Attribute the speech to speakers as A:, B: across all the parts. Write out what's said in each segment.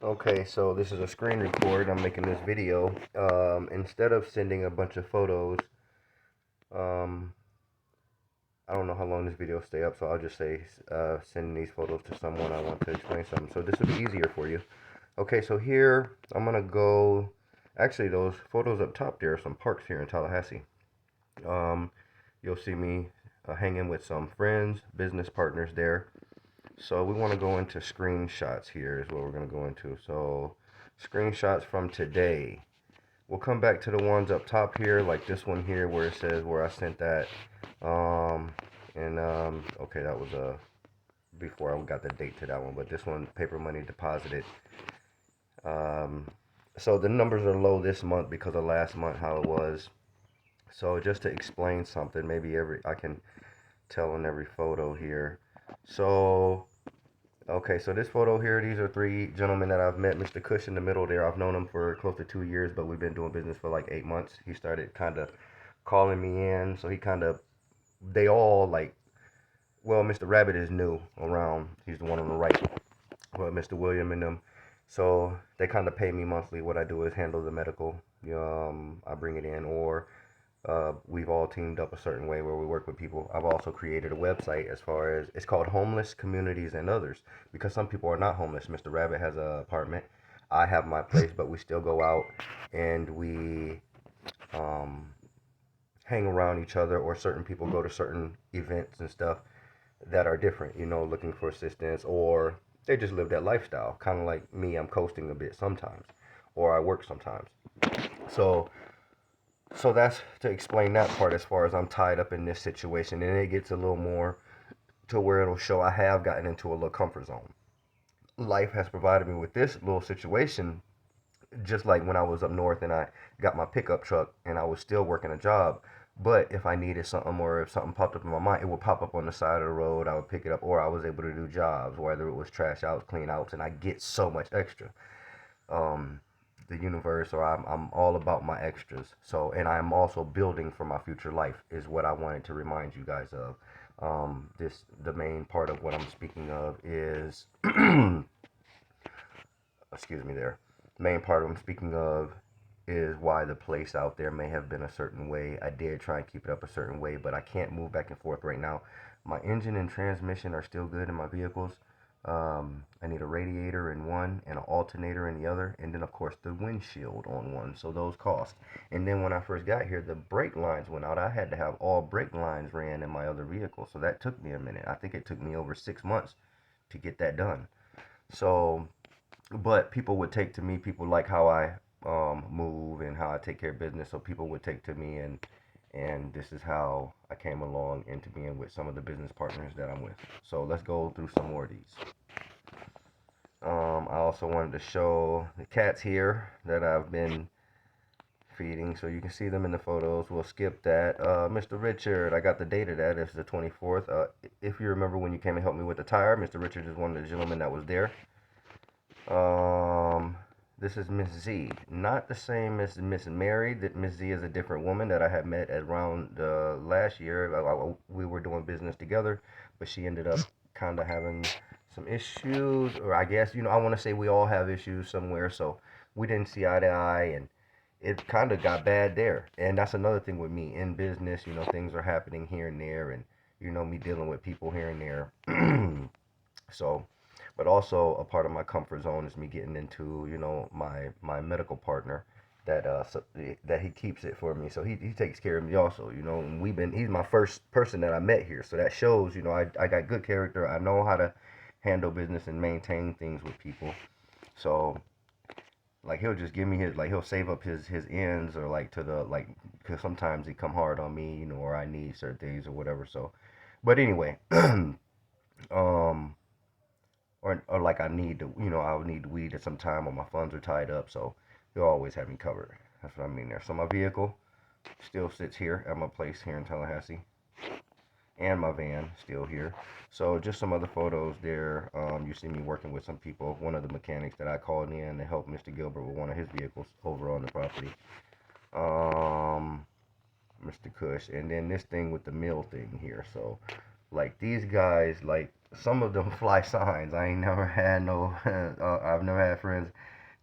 A: Okay, so this is a screen record. I'm making this video. Instead of sending a bunch of photos, um, I don't know how long this video will stay up, so I'll just say sending these photos to someone I want to explain something. So this will be easier for you. Okay, so here I'm gonna go. Actually, those photos up top there are some parks here in Tallahassee. Um, you'll see me hanging with some friends, business partners there. So we want to go into screenshots here is what we're going to go into. So screenshots from today. We'll come back to the ones up top here, like this one here where it says where I sent that. Okay, that was before I got the date to that one, but this one, paper money deposited. Um, so the numbers are low this month because of last month how it was. So just to explain something, maybe I can tell on every photo here. So okay, so this photo here, these are three gentlemen that I've met. Mr. Cush in the middle there, I've known him for close to 2 years, but we've been doing business for like 8 months. He started kind of calling me in, so he kind of, they all like, well, Mr. Rabbit is new around. He's the one on the right, but Mr. William and them. So they kind of pay me monthly. What I do is handle the medical. I bring it in, or we've all teamed up a certain way where we work with people. I've also created a website as far as it's called Homeless Communities and Others because some people are not homeless. Mr. Rabbit has an apartment. I have my place, but we still go out and we um, hang around each other, or certain people go to certain events and stuff that are different, looking for assistance, or they just live that lifestyle. Kind of like me, I'm coasting a bit sometimes, or I work sometimes. So that's to explain that part as far as I'm tied up in this situation. And it gets a little more to where it'll show I have gotten into a little comfort zone. Life has provided me with this little situation, just like when I was up north and I got my pickup truck and I was still working a job. But if I needed something, or if something popped up in my mind, it would pop up on the side of the road. I would pick it up, or I was able to do jobs, whether it was trash outs, clean outs, and I get so much extra. Um, the universe, or I'm all about my extras. So, and I'm also building for my future life is what I wanted to remind you guys of. The main part of what I'm speaking of is, excuse me there. The main part I'm speaking of is why the place out there may have been a certain way. I did try and keep it up a certain way, but I can't move back and forth right now. My engine and transmission are still good in my vehicles. I need a radiator in one and an alternator in the other, and then of course the windshield on one. So those cost. And then when I first got here, the brake lines went out. I had to have all brake lines ran in my other vehicle, so that took me a minute. I think it took me over 6 months to get that done. So, but people would take to me. People like how I move and how I take care of business. So people would take to me, and this is how I came along into being with some of the business partners that I'm with. So let's go through some more of these. I also wanted to show the cats here that I've been feeding, so you can see them in the photos. We'll skip that. Mr. Richard, I got the date of that. It's the 24th. If you remember when you came and helped me with the tire, Mr. Richard is one of the gentlemen that was there. Um, this is Miss Z. Not the same as Miss Mary. That Miss Z is a different woman that I had met around last year. We were doing business together, but she ended up kind of having some issues, or I guess I want to say we all have issues somewhere. So we didn't see eye to eye, and it kind of got bad there. And that's another thing with me in business. Things are happening here and there, and me dealing with people here and there. So, but also a part of my comfort zone is me getting into, my medical partner that he keeps it for me. So he takes care of me also, and he's my first person that I met here. So that shows, I got good character. I know how to handle business and maintain things with people. So like he'll just give me he'll save up his ends, or like to the like, because sometimes he come hard on me, or I need certain things or whatever. So, but anyway, um or like I need to, I would need weed at some time, or my funds are tied up, so you'll always have me covered. That's what I mean there. So my vehicle still sits here at my place here in Tallahassee, and my van still here. So just some other photos there. You see me working with some people. One of the mechanics that I called in to help Mr. Gilbert with one of his vehicles over on the property. Um, Mr. Cush, and then this thing with the mill thing here. So like these guys, like some of them fly signs. I ain't never had no, I've never had friends,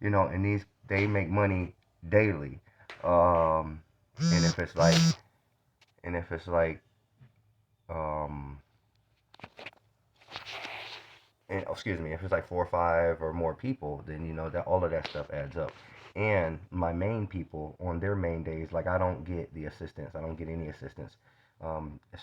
A: and they make money daily. Um, and if it's like, and if it's like, um, and excuse me, if it's like 4 or 5 or more people, then that all of that stuff adds up. And my main people on their main days, like I don't get the assistance. I don't get any assistance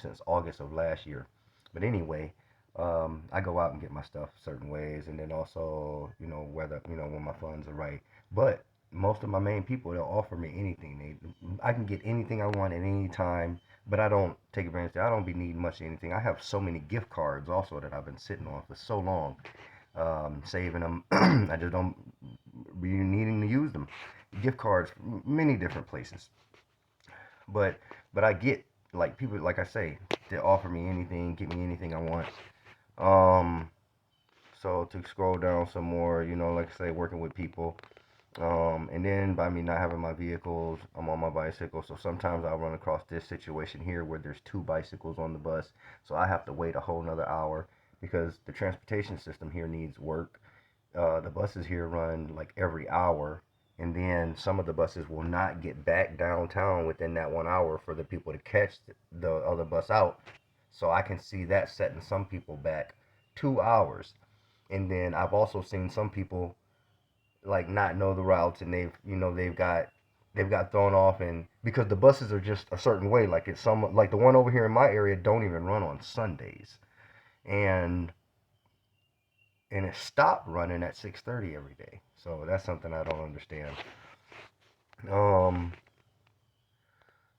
A: since August of last year. But anyway, I go out and get my stuff certain ways, and then also whether when my funds are right. But most of my main people, they'll offer me anything. I can get anything I want at any time, but I don't take advantage of it. I don't be needing much of anything. I have so many gift cards also that I've been sitting on for so long, saving them. I just don't be needing to use them. Gift cards, many different places. But I get like people, like I say, they offer me anything, get me anything I want. Um, so to scroll down some more, like I say, working with people. And then by me not having my vehicles, I'm on my bicycle. So sometimes I'll run across this situation here where there's 2 bicycles on the bus. So I have to wait a whole nother hour because the transportation system here needs work. The buses here run like every hour. And then some of the buses will not get back downtown within that 1 hour for the people to catch the other bus out. So I can see that setting some people back 2 hours. And then I've also seen some people like not know the routes, and they've got thrown off, and because the buses are just a certain way, like it's some like the one over here in my area don't even run on Sundays, and it stopped running at 6:30 every day. So that's something I don't understand. um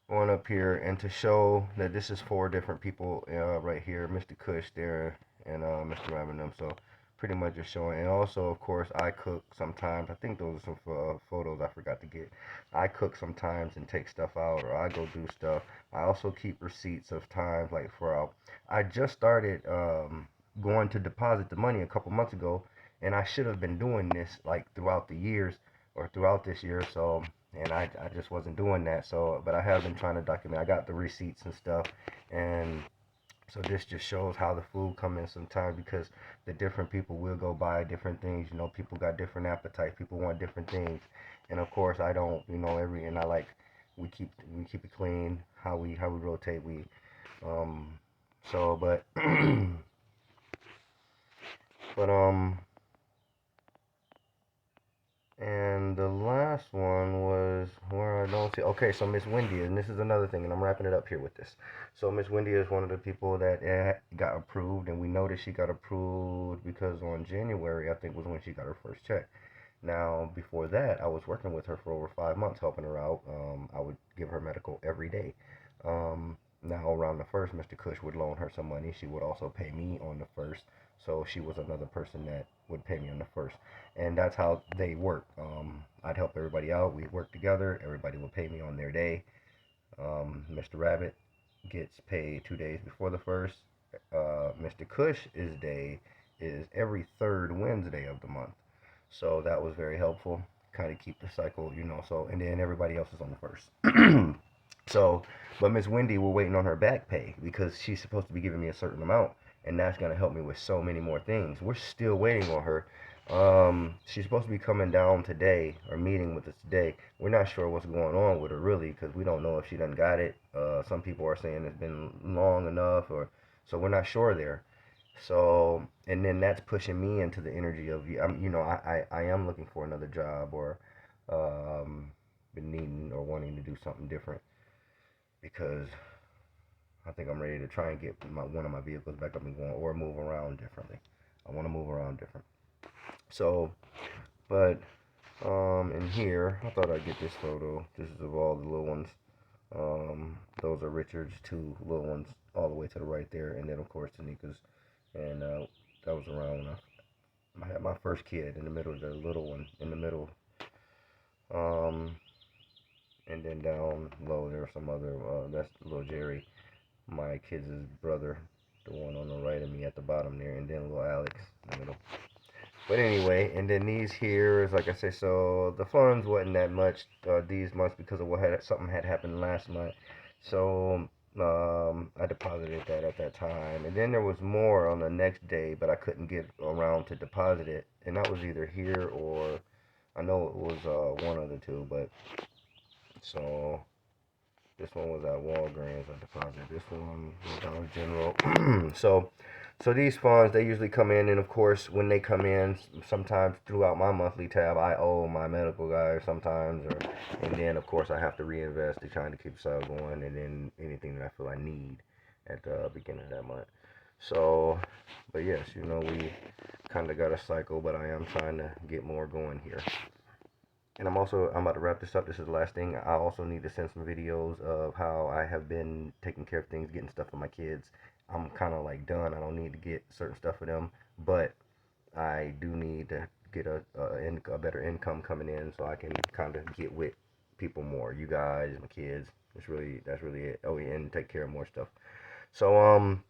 A: Going up here and to show that this is 4 different people right here, Mr. Kush there, and Mr. Ravenham. So pretty much just showing. And also, of course, I cook sometimes. I think those are some photos I forgot to get. I cook sometimes and take stuff out, or I go do stuff. I also keep receipts of times like I just started going to deposit the money a couple months ago, and I should have been doing this like throughout the years or throughout this year. So and I just wasn't doing that. So, but I have been trying to document. I got the receipts and stuff, and so this just shows how the food come in sometimes because the different people will go buy different things. People got different appetites. People want different things, and of course I don't. And I like we keep it clean. How we rotate. Um so but but And the last one was where I don't see. Okay, so Miss Wendy, and this is another thing, and I'm wrapping it up here with this. So Miss Wendy is one of the people that got approved, and we know that she got approved because on January, I think, was when she got her first check. Now, before that, I was working with her for over 5 months, helping her out. I would give her medical every day. Now, around the first, Mr. Cush would loan her some money. She would also pay me on the first. So she was another person that would pay me on the first. And that's how they work. I'd help everybody out. We'd work together. Everybody would pay me on their day. Mr. Rabbit gets paid 2 days before the first. Mr. Cush's day is every third Wednesday of the month. So that was very helpful. Kind of keep the cycle. So and then everybody else is on the first. So, but Miss Wendy, we're waiting on her back pay because she's supposed to be giving me a certain amount, and that's gonna help me with so many more things. We're still waiting on her. She's supposed to be coming down today or meeting with us today. We're not sure what's going on with her really because we don't know if she done got it. Some people are saying it's been long enough, or so we're not sure there. So, and then that's pushing me into the energy of, I am looking for another job or been needing or wanting to do something different because I think I'm ready to try and get one of my vehicles back up and going or move around differently. I want to move around different. So, but in here, I thought I'd get this photo. This is of all the little ones. Those are Richard's 2 little ones all the way to the right there, and then of course Tanika's, and that was around when I had my first kid in the middle, the little one in the middle. Um, and then down low there was some other. That's little Jerry, my kid's brother, the one on the right of me at the bottom there, and then little Alex in the middle. But anyway, and then these here is like I said, so the funds wasn't that much these months because of something had happened last month. So I deposited that at that time, and then there was more on the next day, but I couldn't get around to deposit it, and that was either here or I know it was one of the two, but so this one was at Walgreens. I deposited this one was Dollar General. So these funds they usually come in, and of course when they come in, sometimes throughout my monthly tab, I owe my medical guy sometimes, and then of course I have to reinvest to trying to keep sales going, and then anything that I feel I need at the beginning of that month. So, but yes, we kind of got a cycle, but I am trying to get more going here. And I'm about to wrap this up. This is the last thing. I also need to send some videos of how I have been taking care of things, getting stuff for my kids. I'm kind of like done. I don't need to get certain stuff for them, but I do need to get a better income coming in so I can kind of get with people more. You guys, my kids. That's really it. Oh yeah, and take care of more stuff. So I'm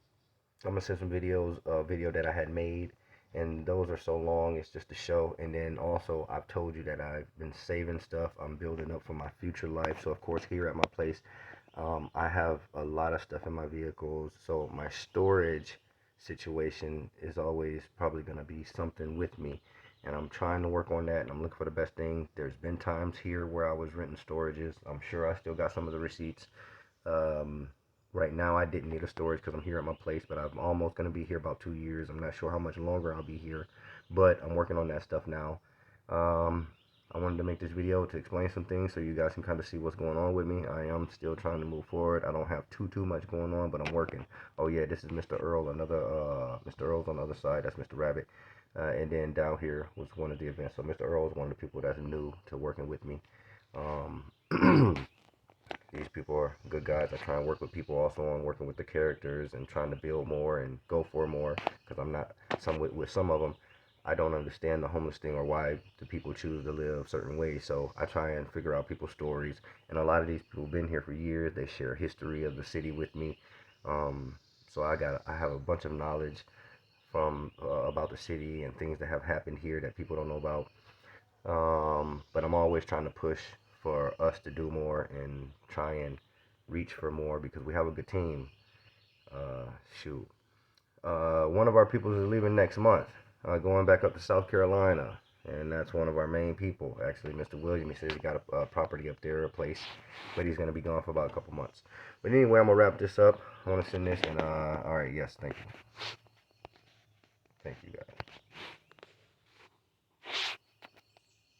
A: gonna send some videos, video that I had made, and those are so long. It's just a show. And then also, I've told you that I've been saving stuff. I'm building up for my future life. So of course, here at my place, I have a lot of stuff in my vehicles. So my storage situation is always probably gonna be something with me, and I'm trying to work on that. And I'm looking for the best thing. There's been times here where I was renting storages. I'm sure I still got some of the receipts. Um, right now, I didn't need a storage because I'm here at my place, but I'm almost going to be here about 2 years. I'm not sure how much longer I'll be here, but I'm working on that stuff now. Um, I wanted to make this video to explain some things so you guys can kind of see what's going on with me. I am still trying to move forward. I don't have too much going on, but I'm working. Oh yeah, this is Mr. Earl. Another Mr. Earl's on the other side. That's Mr. Rabbit. And then down here was one of the events. So Mr. Earl is one of the people that's new to working with me. These people are good guys. I try and work with people also on working with the characters and trying to build more and go for more, because I'm not with some of them. I don't understand the homeless thing or why the people choose to live certain ways. So I try and figure out people's stories. And a lot of these people have been here for years. They share history of the city with me. Um, so I have a bunch of knowledge from about the city and things that have happened here that people don't know about. But I'm always trying to push for us to do more and try and reach for more because we have a good team. Uh, shoot. One of our people is leaving next month, going back up to South Carolina. And that's one of our main people, actually, Mr. William. He says he got a property up there, a place, but he's going to be gone for about a couple months. But anyway, I'm going to wrap this up. I want to send this, and all right, yes, thank you. Thank you, guys.